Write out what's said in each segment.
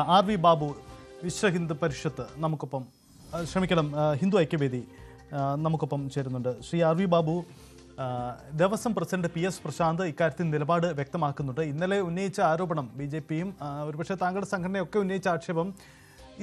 RV Babu Vishwa Hindu Parishad നമുക്കൊപ്പം ക്ഷമിക്കണം ഹിന്ദു ഐക്യവേദി നമുക്കൊപ്പം ചേരുന്നുണ്ട്. Shri RV Babu, Devaswom president PS Prashanth ഇക്കാര്യത്തിൽ നിലപാട് വ്യക്തമാക്കുന്നുണ്ട്. ഇന്നലെ ഉന്നയിച്ച ആരോപണം ബിജെപിയും ഒരുപക്ഷെ താങ്കളുടെ സംഘടനയൊക്കെ ഉന്നയിച്ച ആക്ഷേപം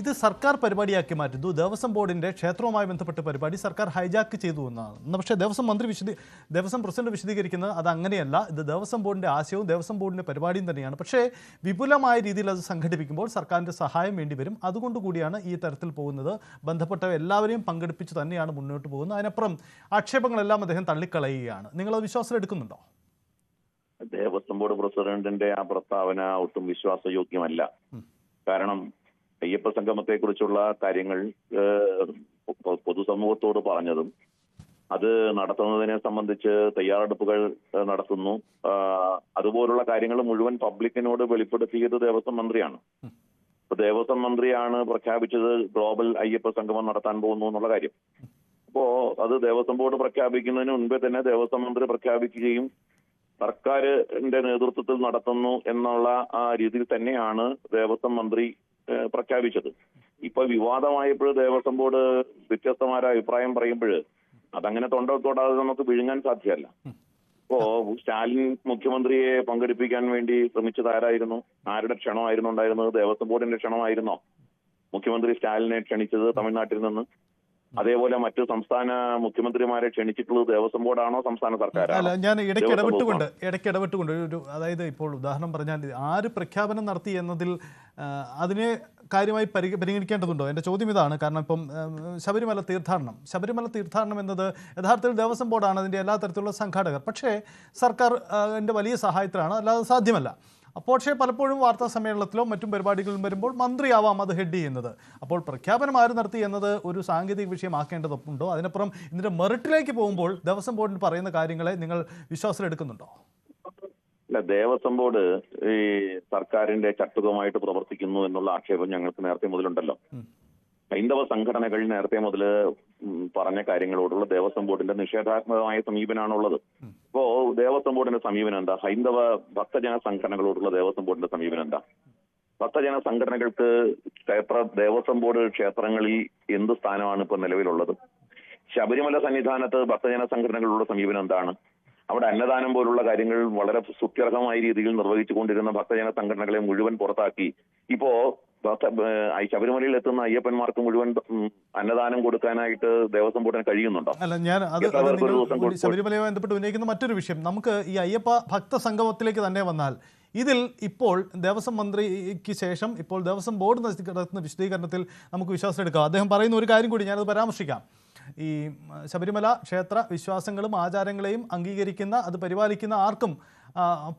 ഇത് സർക്കാർ പരിപാടിയാക്കി മാറ്റുന്നു. ദേവസ്വം ബോർഡിന്റെ ക്ഷേത്രവുമായി ബന്ധപ്പെട്ട പരിപാടി സർക്കാർ ഹൈജാക്ക് ചെയ്തു എന്നാണ്. പക്ഷേ ദേവസ്വം പ്രസിഡന്റ് വിശദീകരിക്കുന്നത് അത് അങ്ങനെയല്ല, ഇത് ദേവസ്വം ബോർഡിന്റെ ആശയവും ദേവസ്വം ബോർഡിന്റെ പരിപാടിയും തന്നെയാണ്. പക്ഷേ വിപുലമായ രീതിയിൽ അത് സംഘടിപ്പിക്കുമ്പോൾ സർക്കാരിന്റെ സഹായം വേണ്ടിവരും. അതുകൊണ്ടുകൂടിയാണ് ഈ തരത്തിൽ പോകുന്നത്. ബന്ധപ്പെട്ട എല്ലാവരെയും പങ്കെടുപ്പിച്ച് തന്നെയാണ് മുന്നോട്ട് പോകുന്നത്. അതിനപ്പുറം ആക്ഷേപങ്ങളെല്ലാം അദ്ദേഹം തള്ളിക്കളയുകയാണ്. നിങ്ങളത് വിശ്വാസത്തിലെടുക്കുന്നുണ്ടോ? ദേവസ്വം ബോർഡ് പ്രസിഡന്റിന്റെ ആ പ്രസ്താവന ഒട്ടും വിശ്വാസയോഗ്യമല്ല. കാരണം അയ്യപ്പ സംഗമത്തെക്കുറിച്ചുള്ള കാര്യങ്ങൾ പൊതുസമൂഹത്തോട് പറഞ്ഞതും അത് നടത്തുന്നതിനെ സംബന്ധിച്ച് തയ്യാറെടുപ്പുകൾ നടത്തുന്നു, അതുപോലുള്ള കാര്യങ്ങൾ മുഴുവൻ പബ്ലിക്കിനോട് വെളിപ്പെടുത്തിയത് ദേവസ്വം മന്ത്രിയാണ്. ഇപ്പൊ ദേവസ്വം മന്ത്രിയാണ് പ്രഖ്യാപിച്ചത് ഗ്ലോബൽ അയ്യപ്പ സംഗമം നടത്താൻ പോകുന്നു എന്നുള്ള കാര്യം. അപ്പോ അത് ദേവസ്വം ബോർഡ് പ്രഖ്യാപിക്കുന്നതിന് മുൻപേ തന്നെ ദേവസ്വം മന്ത്രി പ്രഖ്യാപിക്കുകയും സർക്കാരിന്റെ നേതൃത്വത്തിൽ നടത്തുന്നു എന്നുള്ള ആ രീതിയിൽ തന്നെയാണ് ദേവസ്വം മന്ത്രി പ്രഖ്യാപിച്ചത്. ഇപ്പൊ വിവാദമായപ്പോൾ ദേവസ്വം ബോർഡ് വ്യത്യസ്തമായ അഭിപ്രായം പറയുമ്പോൾ അതങ്ങനെ തൊടാതെ നമുക്ക് വിഴുങ്ങാൻ സാധ്യമല്ല. ഇപ്പോ സ്റ്റാലിൻ മുഖ്യമന്ത്രിയെ പങ്കെടുപ്പിക്കാൻ വേണ്ടി ശ്രമിച്ചതാരായിരുന്നു? ആരുടെ ക്ഷണമായിരുന്നു ഉണ്ടായിരുന്നത്? ദേവസ്വം ബോർഡിന്റെ ക്ഷണമായിരുന്നോ മുഖ്യമന്ത്രി സ്റ്റാലിനെ ക്ഷണിച്ചത് തമിഴ്നാട്ടിൽ നിന്ന്? അതേപോലെ മറ്റ് സംസ്ഥാന മുഖ്യമന്ത്രിമാരെ ക്ഷണിച്ചിട്ടുള്ളത് ദേവസ്വം ബോർഡാണോ സംസ്ഥാന സർക്കാരാണോ? അല്ല, ഞാൻ ഇടയ്ക്ക് ഇടപെട്ടുകൊണ്ട് അതായത് ഇപ്പോൾ ഉദാഹരണം പറഞ്ഞാൽ ആര് പ്രഖ്യാപനം നടത്തി എന്നതിൽ അതിനെ കാര്യമായി പരിഗണിക്കേണ്ടതുണ്ടോ? എൻ്റെ ചോദ്യം ഇതാണ്. കാരണം ഇപ്പം ശബരിമല തീർത്ഥാടനം എന്നത് യഥാർത്ഥത്തിൽ ദേവസ്വം ബോർഡാണ് അതിൻ്റെ എല്ലാ തരത്തിലുള്ള സംഘാടകർ. പക്ഷേ സർക്കാരിൻ്റെ വലിയ സഹായത്തിലാണ്, അല്ലാതെ സാധ്യമല്ല. പക്ഷേ പലപ്പോഴും വാർത്താ സമ്മേളനത്തിലോ മറ്റും പരിപാടികളിലും വരുമ്പോൾ മന്ത്രിയാവാം അത് ഹെഡ് ചെയ്യുന്നത്. അപ്പോൾ പ്രഖ്യാപനം ആര് നടത്തി എന്നത് ഒരു സാങ്കേതിക വിഷയമാക്കേണ്ടതുണ്ടോ? അതിനപ്പുറം ഇതിൻ്റെ മെറിറ്റിലേക്ക് പോകുമ്പോൾ ദേവസ്വം ബോർഡിന് പറയുന്ന കാര്യങ്ങളെ നിങ്ങൾ വിശ്വാസത്തിലെടുക്കുന്നുണ്ടോ? അല്ല, ദേവസ്വം ബോർഡ് ഈ സർക്കാരിന്റെ ചട്ടുകമായിട്ട് പ്രവർത്തിക്കുന്നു എന്നുള്ള ആക്ഷേപം ഞങ്ങൾക്ക് നേരത്തെ മുതലുണ്ടല്ലോ. ഹൈന്ദവ സംഘടനകൾ നേരത്തെ മുതൽ പറഞ്ഞ കാര്യങ്ങളോടുള്ള ദേവസ്വം ബോർഡിന്റെ നിഷേധാത്മകമായ സമീപനമാണുള്ളത്. ഇപ്പോ ദേവസ്വം ബോർഡിന്റെ സമീപനം എന്താ? ഹൈന്ദവ ഭക്തജന സംഘടനകളോടുള്ള ദേവസ്വം ബോർഡിന്റെ സമീപനം എന്താ? ഭക്തജന സംഘടനകൾക്ക് ദേവസ്വം ബോർഡ് ക്ഷേത്രങ്ങളിൽ എന്ത് സ്ഥാനമാണ് ഇപ്പൊ നിലവിലുള്ളത്? ശബരിമല സന്നിധാനത്ത് ഭക്തജന സംഘടനകളുടെ സമീപനം എന്താണ്? അവിടെ അന്നദാനം പോലുള്ള കാര്യങ്ങൾ വളരെ സുത്യർഹമായ രീതിയിൽ നിർവഹിച്ചുകൊണ്ടിരുന്ന ഭക്തജന സംഘടനകളെ മുഴുവൻ പുറത്താക്കി ഇപ്പോ ശബരിമലയിൽ എത്തുന്ന അയ്യപ്പന്മാർക്ക് മുഴുവൻ അന്നദാനം കൊടുക്കാനായിട്ട് ദേവസ്വം ബോർഡിന് കഴിയുന്നുണ്ടോ? അല്ല, ഞാൻ ശബരിമലയുമായി ബന്ധപ്പെട്ട് ഉന്നയിക്കുന്ന മറ്റൊരു വിഷയം, നമുക്ക് ഈ അയ്യപ്പ ഭക്ത സംഗമത്തിലേക്ക് തന്നെ വന്നാൽ ഇതിൽ ഇപ്പോൾ ദേവസ്വം മന്ത്രിക്ക് ശേഷം ഇപ്പോൾ ദേവസ്വം ബോർഡ് നടത്തുന്ന വിശദീകരണത്തിൽ നമുക്ക് വിശ്വാസം എടുക്കാം. അദ്ദേഹം പറയുന്ന ഒരു കാര്യം കൂടി ഞാനത് പരാമർശിക്കാം. ഈ ശബരിമല ക്ഷേത്ര വിശ്വാസങ്ങളും ആചാരങ്ങളെയും അംഗീകരിക്കുന്ന അത് പരിപാലിക്കുന്ന ആർക്കും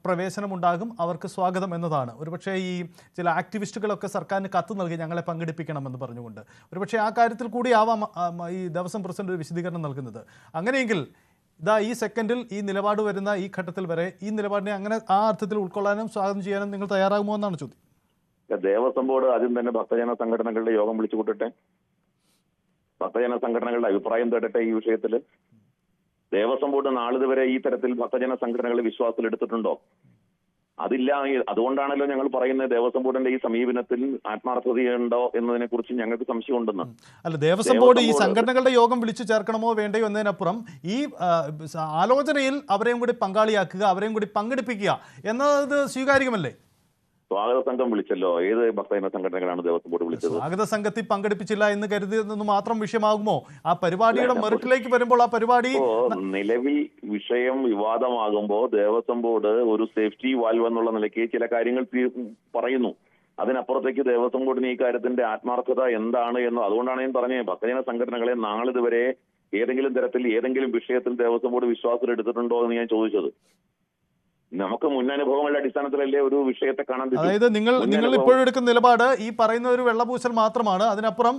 പ്രവേശനമുണ്ടാകും, അവർക്ക് സ്വാഗതം എന്നതാണ്. ഒരുപക്ഷെ ഈ ചില ആക്ടിവിസ്റ്റുകളൊക്കെ സർക്കാരിന് കത്ത് നൽകി ഞങ്ങളെ പങ്കെടുപ്പിക്കണമെന്ന് പറഞ്ഞുകൊണ്ട് ഒരുപക്ഷെ ആ കാര്യത്തിൽ കൂടി ആവാം ഈ ദേവസ്വം പ്രസിഡന്റ് ഒരു വിശദീകരണം നൽകുന്നത്. അങ്ങനെയെങ്കിൽ ഈ സെക്കൻഡിൽ ഈ നിലപാട് വരുന്ന ഈ ഘട്ടത്തിൽ വരെ ഈ നിലപാടിനെ അങ്ങനെ ആ അർത്ഥത്തിൽ ഉൾക്കൊള്ളാനും സ്വാഗതം ചെയ്യാനും നിങ്ങൾ തയ്യാറാകുമോ എന്നാണ് ചോദ്യം. ദേവസ്വം ബോർഡ് ആദ്യം തന്നെ ഭക്തജന സംഘടനകളുടെ യോഗം വിളിച്ചു കൂട്ടട്ടെ, ഭക്തജന സംഘടനകളുടെ അഭിപ്രായം തേടട്ടെ ഈ വിഷയത്തിൽ. ദേവസ്വം ബോർഡ് നാളിതുവരെ ഈ തരത്തിൽ ഭക്തജന സംഘടനകളെ വിശ്വാസത്തിൽ എടുത്തിട്ടുണ്ടോ? അതില്ല. അതുകൊണ്ടാണല്ലോ ഞങ്ങൾ പറയുന്നത് ദേവസ്വം ബോർഡിന്റെ ഈ സമീപനത്തിൽ ആത്മാർത്ഥതയുണ്ടോ എന്നതിനെ കുറിച്ച് ഞങ്ങൾക്ക് സംശയമുണ്ടെന്ന്. അല്ല, ദേവസ്വം ബോർഡ് ഈ സംഘടനകളുടെ യോഗം വിളിച്ചു ചേർക്കണമോ വേണ്ടയോ എന്നതിനപ്പുറം ഈ ആലോചനയിൽ അവരെയും കൂടി പങ്കാളിയാക്കുക, അവരെയും കൂടി പങ്കെടുപ്പിക്കുക എന്നത് സ്വീകാര്യമല്ലേ? സ്വാഗത സംഘം വിളിച്ചല്ലോ. ഏത് ഭക്തജന സംഘടനകളാണ് ദേവസ്വം ബോർഡ് വിളിച്ചത്? സ്വാഗത സംഘത്തിൽ പങ്കെടുപ്പിച്ചില്ല എന്ന് കരുതിയെന്ന് മാത്രം വിഷയമാകുമോ? ആ പരിപാടിയുടെ മെറിറ്റിലേക്ക് വരുമ്പോൾ ആ പരിപാടി നിലവിൽ വിഷയം വിവാദമാകുമ്പോൾ ദേവസ്വം ബോർഡ് ഒരു സേഫ്റ്റി വാൽവ് എന്നുള്ള നിലയ്ക്ക് ചില കാര്യങ്ങൾ പറയുന്നു. അതിനപ്പുറത്തേക്ക് ദേവസ്വം ബോർഡിന് ഈ കാര്യത്തിന്റെ ആത്മാർത്ഥത എന്താണ് എന്ന് അതുകൊണ്ടാണ് ഞാൻ പറഞ്ഞത് ഭക്തജന സംഘടനകളെ നാളിതുവരെ ഏതെങ്കിലും തരത്തിൽ ഏതെങ്കിലും വിഷയത്തിൽ ദേവസ്വം ബോർഡ് വിശ്വാസം എടുത്തിട്ടുണ്ടോ എന്ന് ഞാൻ ചോദിച്ചത്. നമുക്ക് മുന്നനുഭവങ്ങളുടെ അടിസ്ഥാനത്തിലല്ലേ ഒരു വിഷയത്തെ കാണാൻ. അതായത് നിങ്ങൾ ഇപ്പോഴും എടുക്കുന്ന നിലപാട് ഈ പറയുന്ന ഒരു വെള്ളപൂശൽ മാത്രമാണ്, അതിനപ്പുറം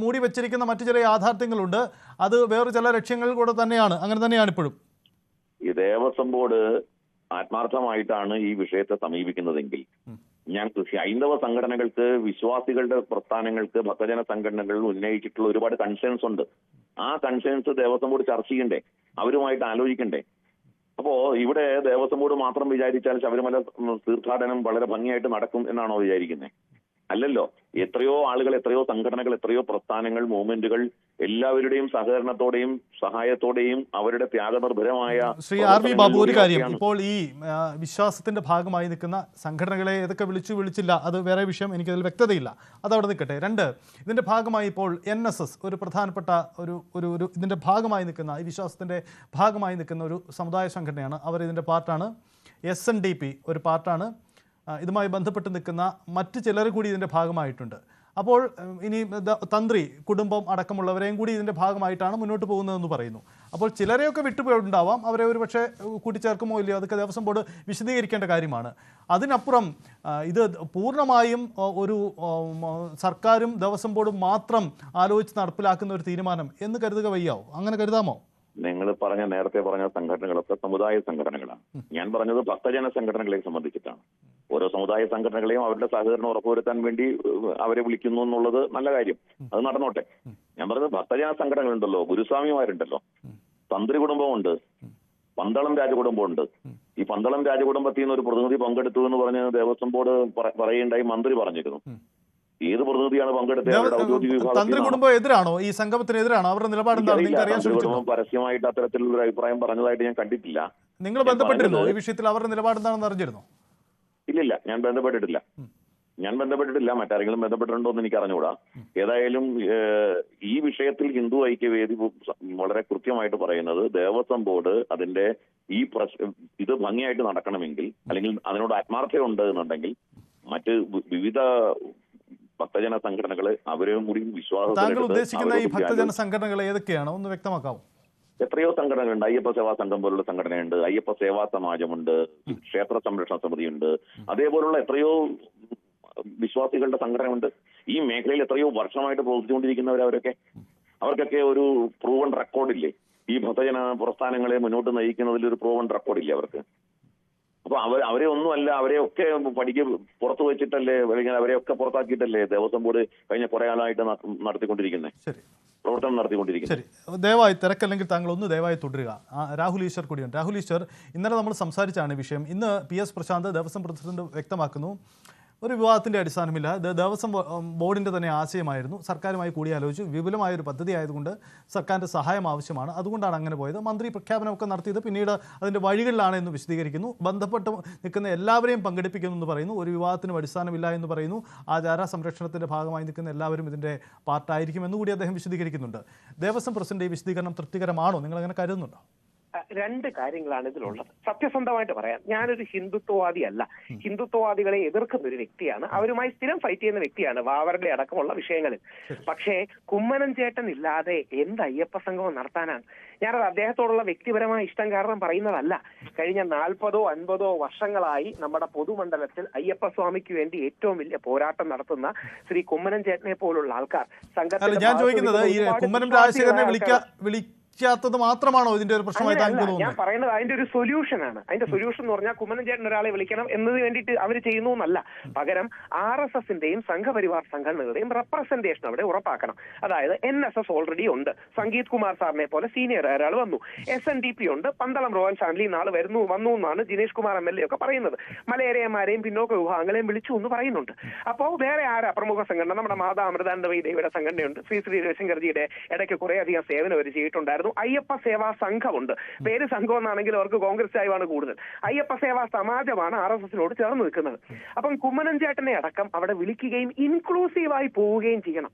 മൂടി വെച്ചിരിക്കുന്ന മറ്റു ചില യാഥാർത്ഥ്യങ്ങളുണ്ട്, അത് വേറെ ചില ലക്ഷ്യങ്ങൾ കൂടെ തന്നെയാണ്, അങ്ങനെ തന്നെയാണ് ഇപ്പോഴും. ഈ ദേവസ്വം ബോർഡ് ആത്മാർത്ഥമായിട്ടാണ് ഈ വിഷയത്തെ സമീപിക്കുന്നതെങ്കിൽ ഹൈന്ദവ സംഘടനകൾക്ക് വിശ്വാസികളുടെ പ്രസ്ഥാനങ്ങൾക്ക് ഭക്തജന സംഘടനകൾ ഉന്നയിച്ചിട്ടുള്ള ഒരുപാട് കൺസേൺസ് ഉണ്ട്. ആ കൺസേൺസ് ദേവസ്വം ബോർഡ് ചർച്ച ചെയ്യണ്ടേ, അവരുമായിട്ട് ആലോചിക്കണ്ടേ? അപ്പോ ഇവിടെ ദേവസ്വം ബോർഡ് മാത്രം വിചാരിച്ചാൽ ശബരിമല തീർത്ഥാടനം വളരെ ഭംഗിയായിട്ട് നടക്കും എന്നാണോ വിചാരിക്കുന്നത്? അല്ലല്ലോ. എത്രയോ ആളുകൾ, എത്രയോ സംഘടനകൾ, എത്രയോ പ്രസ്ഥാനങ്ങൾ, മൂവ്മെന്റുകൾ എല്ലാവരുടെയും സഹകരണത്തോടെയും സഹായത്തോടെയും അവരുടെ ത്യാഗനിർഭരമായ ശ്രീ ആർ വി ബാബു, ഒരു കാര്യം, ഇപ്പോൾ ഈ വിശ്വാസത്തിന്റെ ഭാഗമായി നിൽക്കുന്ന സംഘടനകളെ ഏതൊക്കെ വിളിച്ചില്ല അത് വേറെ വിഷയം, എനിക്കതിൽ വ്യക്തതയില്ല, അതവിടെ നിൽക്കട്ടെ. രണ്ട്, ഇതിന്റെ ഭാഗമായി ഇപ്പോൾ NSS ഒരു പ്രധാനപ്പെട്ട ഒരു ഇതിന്റെ ഭാഗമായി നിൽക്കുന്ന, ഈ വിശ്വാസത്തിന്റെ ഭാഗമായി നിൽക്കുന്ന ഒരു സമുദായ സംഘടനയാണ്. അവർ ഇതിന്റെ പാർട്ടാണ്. SNDP ഒരു പാർട്ടാണ്. ഇതുമായി ബന്ധപ്പെട്ട് നിൽക്കുന്ന മറ്റ് ചിലർ കൂടി ഇതിൻ്റെ ഭാഗമായിട്ടുണ്ട്. അപ്പോൾ ഇനി തന്ത്രി കുടുംബം അടക്കമുള്ളവരെയും കൂടി ഇതിൻ്റെ ഭാഗമായിട്ടാണ് മുന്നോട്ട് പോകുന്നതെന്ന് പറയുന്നു. അപ്പോൾ ചിലരെയൊക്കെ വിട്ടുപോയിട്ടുണ്ടാവാം, അവരെ ഒരു പക്ഷേ കൂട്ടിച്ചേർക്കുമോ ഇല്ലയോ, അതൊക്കെ ദേവസ്വം ബോർഡ് വിശദീകരിക്കേണ്ട കാര്യമാണ്. അതിനപ്പുറം ഇത് പൂർണ്ണമായും ഒരു സർക്കാരും ദേവസ്വം ബോർഡും മാത്രം ആലോചിച്ച് നടപ്പിലാക്കുന്ന ഒരു തീരുമാനം എന്ന് കരുതുക വയ്യാവോ? അങ്ങനെ കരുതാമോ? നിങ്ങൾ നേരത്തെ പറഞ്ഞ സംഘടനകളൊക്കെ സമുദായ സംഘടനകളാണ്. ഞാൻ പറഞ്ഞത് ഭക്തജന സംഘടനകളെ സംബന്ധിച്ചിട്ടാണ്. ഓരോ സമുദായ സംഘടനകളെയും അവരുടെ സഹകരണം ഉറപ്പുവരുത്താൻ വേണ്ടി അവരെ വിളിക്കുന്നു എന്നുള്ളത് നല്ല കാര്യം, അത് നടന്നോട്ടെ. ഞാൻ പറഞ്ഞത് ഭക്തജന സംഘടനകളുണ്ടല്ലോ, ഗുരുസ്വാമിമാരുണ്ടല്ലോ, തന്ത്രി കുടുംബമുണ്ട്, പന്തളം രാജകുടുംബമുണ്ട്. ഈ പന്തളം രാജകുടുംബത്തിൽ നിന്ന് ഒരു പ്രതിനിധി പങ്കെടുത്തു എന്ന് പറഞ്ഞ് ദേവസ്വം ബോർഡ് പറയുകയുണ്ടായി, മന്ത്രി പറഞ്ഞിരുന്നു. ഏത് പ്രതിനിധിയാണ് പങ്കെടുത്തത്? തന്ത്രി കുടുംബം എതിരാണോ, ഈ സംഗമത്തിന് എതിരാണോ? അവരുടെ നിലപാട് കുടുംബം പരസ്യമായിട്ട് അത്തരത്തിലുള്ള അഭിപ്രായം പറഞ്ഞതായിട്ട് ഞാൻ കണ്ടിട്ടില്ല. നിങ്ങൾ ബന്ധപ്പെട്ടിരുന്നോ ഈ വിഷയത്തിൽ? അവരുടെ നിലപാട് എന്താണെന്ന് അറിഞ്ഞിരുന്നോ? ഇല്ലില്ല, ഞാൻ ബന്ധപ്പെട്ടിട്ടില്ല. മറ്റാരെങ്കിലും ബന്ധപ്പെട്ടിട്ടുണ്ടോ എന്ന് എനിക്ക് അറിഞ്ഞുകൂടാ. ഏതായാലും ഈ വിഷയത്തിൽ ഹിന്ദു ഐക്യവേദി വളരെ കൃത്യമായിട്ട് പറയുന്നത്, ദേവസ്വം ബോർഡ് അതിന്റെ ഇത് ഭംഗിയായിട്ട് നടക്കണമെങ്കിൽ, അല്ലെങ്കിൽ അതിനോട് ആത്മാർത്ഥത ഉണ്ട് എന്നുണ്ടെങ്കിൽ, മറ്റ് വിവിധ ഭക്തജന സംഘടനകളെ അവരെയും കൂടി വിശ്വാസം. താങ്കൾ ഉദ്ദേശിക്കുന്ന ഈ ഭക്തജന സംഘടനകൾ ഏതൊക്കെയാണോ ഒന്ന് വ്യക്തമാക്കാമോ? എത്രയോ സംഘടനകളുണ്ട്. അയ്യപ്പ സേവാ സംഘം പോലുള്ള സംഘടനയുണ്ട്, അയ്യപ്പ സേവാ സമാജമുണ്ട്, ക്ഷേത്ര സംരക്ഷണ സമിതിയുണ്ട്, അതേപോലുള്ള എത്രയോ വിശ്വാസികളുടെ സംഘടനയുണ്ട്. ഈ മേഖലയിൽ എത്രയോ വർഷമായിട്ട് പ്രവർത്തിച്ചുകൊണ്ടിരിക്കുന്നവരവരൊക്കെ, അവർക്കൊക്കെ ഒരു പ്രൂവൺ റെക്കോർഡില്ലേ? ഈ ഭക്തജന പ്രസ്ഥാനങ്ങളെ മുന്നോട്ട് നയിക്കുന്നതിൽ ഒരു പ്രൂവൺ റെക്കോർഡില്ലേ അവർക്ക്? അപ്പൊ അവരെ ഒന്നുമല്ല, അവരെയൊക്കെ പഠിക്ക് പുറത്തു വെച്ചിട്ടല്ലേ, അല്ലെങ്കിൽ അവരെയൊക്കെ പുറത്താക്കിയിട്ടല്ലേ ദേവസ്വം ബോർഡ് കഴിഞ്ഞ കുറെ കാലമായിട്ട് പ്രവർത്തനം നടത്തിക്കൊണ്ടിരിക്കുന്നത്. ശരി, ദയവായി തിരക്കല്ലെങ്കിൽ താങ്കൾ ഒന്ന് ദയവായി തുടരുക. രാഹുൽ ഈശ്വർ കൂടിയുണ്ട്. രാഹുൽ ഈശ്വർ, ഇന്നലെ നമ്മൾ സംസാരിച്ചാണ് വിഷയം. ഇന്ന് PS പ്രശാന്ത് ദേവസ്വം പ്രസിഡന്റ് വ്യക്തമാക്കുന്നു, ഒരു വിവാദത്തിൻ്റെ അടിസ്ഥാനമില്ല, ഇത് ദേവസ്വം ബോർഡിൻ്റെ തന്നെ ആശയമായിരുന്നു, സർക്കാരുമായി കൂടിയാലോചിച്ചു, വിപുലമായൊരു പദ്ധതി ആയതുകൊണ്ട് സർക്കാരിൻ്റെ സഹായം ആവശ്യമാണ്, അതുകൊണ്ടാണ് അങ്ങനെ പോയത്. മന്ത്രി പ്രഖ്യാപനമൊക്കെ നടത്തിയത് പിന്നീട് അതിൻ്റെ വഴികളിലാണ് എന്ന് വിശദീകരിക്കുന്നു. ബന്ധപ്പെട്ട് നിൽക്കുന്ന എല്ലാവരെയും പങ്കെടുപ്പിക്കുന്നു എന്ന് പറയുന്നു, ഒരു വിവാദത്തിനും അടിസ്ഥാനമില്ല എന്ന് പറയുന്നു, ആചാര സംരക്ഷണത്തിൻ്റെ ഭാഗമായി നിൽക്കുന്ന എല്ലാവരും ഇതിൻ്റെ പാർട്ടായിരിക്കും എന്നുകൂടി അദ്ദേഹം വിശദീകരിക്കുന്നുണ്ട്. ദേവസ്വം പ്രസിഡന്റ് ഈ വിശദീകരണം തൃപ്തികരമാണോ? നിങ്ങൾ അങ്ങനെ കരുതുന്നുണ്ടോ? രണ്ട് കാര്യങ്ങളാണ് ഇതിലുള്ളത്. സത്യസന്ധമായിട്ട് പറയാം, ഞാനൊരു ഹിന്ദുത്വവാദി അല്ല. ഹിന്ദുത്വവാദികളെ എതിർക്കുന്ന ഒരു വ്യക്തിയാണ്, അവരുമായി സ്ഥിരം ഫൈറ്റ് ചെയ്യുന്ന വ്യക്തിയാണ് വാവരുടെ അടക്കമുള്ള വിഷയങ്ങളിൽ. പക്ഷേ കുമ്മനം ചേട്ടൻ ഇല്ലാതെ എന്ത് അയ്യപ്പ സംഗമം നടത്താനാണ്? ഞാനത് അദ്ദേഹത്തോടുള്ള വ്യക്തിപരമായ ഇഷ്ടം കാരണം പറയുന്നതല്ല. കഴിഞ്ഞ 40-50 വർഷങ്ങളായി നമ്മുടെ പൊതുമണ്ഡലത്തിൽ അയ്യപ്പസ്വാമിക്ക് വേണ്ടി ഏറ്റവും വലിയ പോരാട്ടം നടത്തുന്ന ശ്രീ കുമ്മനം ചേട്ടനെ പോലുള്ള ആൾക്കാർ സംഘത്തിൽ, ഞാൻ ചോദിക്കുന്നത് ഈ കുമ്മനം രാജശേഖരനെ വിളിക്കാത്തത് മാത്രമാണോ ഇതിന്റെ ഒരു പ്രശ്നമായി താങ്കൾ തോന്നുന്നത്? ഞാൻ പറയുന്നത് അതിന്റെ ഒരു സൊല്യൂഷനാണ്. അതിന്റെ സൊല്യൂഷൻ എന്ന് പറഞ്ഞാൽ കുമ്മനം ചേട്ടൻ ഒരാളെ വിളിക്കണം എന്നതിന് വേണ്ടിയിട്ട് അവർ ചെയ്യുന്നു എന്നല്ല, പകരം RSSന്റെയും സംഘപരിവാർ സംഘടനകളുടെയും റെപ്രസെന്റേഷൻ അവിടെ ഉറപ്പാക്കണം. അതായത് NSS ഓൾറെഡി ഉണ്ട്, സംഗീത് കുമാർ സാറിനെ പോലെ സീനിയർ ഒരാൾ വന്നു, SNDP ഉണ്ട്, പന്തളം റോയൽ ഫാമിലി നാളെ വന്നു എന്നാണ് ജിനേഷ് കുമാർ MLA ഒക്കെ പറയുന്നത്, മലയേറിയമാരെയും പിന്നോക്ക വിഭാഗങ്ങളെയും വിളിച്ചു എന്ന് പറയുന്നുണ്ട്. അപ്പോൾ വേറെ ആരാ പ്രമുഖ സംഘടന? നമ്മുടെ മാതാ അമൃതാനന്ദമയി ദേവിയുടെ സംഘടനയുണ്ട്, ശ്രീ രവിശങ്കർജിയുടെ ഇടയ്ക്ക് കുറേയധികം സേവനം അവർ ചെയ്തിട്ടുണ്ടായിരുന്നു. അയ്യപ്പ സേവാ സംഘമുണ്ട്, പേര് സംഘം എന്നാണെങ്കിൽ അവർക്ക് കോൺഗ്രസ് ചായവാണ് കൂടുതൽ. അയ്യപ്പ സേവാ സമാജമാണ് RSSനോട് ചേർന്ന് നിൽക്കുന്നത്. അപ്പം കുമ്മനം ചേട്ടനെ അടക്കം അവിടെ വിളിക്കുകയും ഇൻക്ലൂസീവായി പോവുകയും ചെയ്യണം.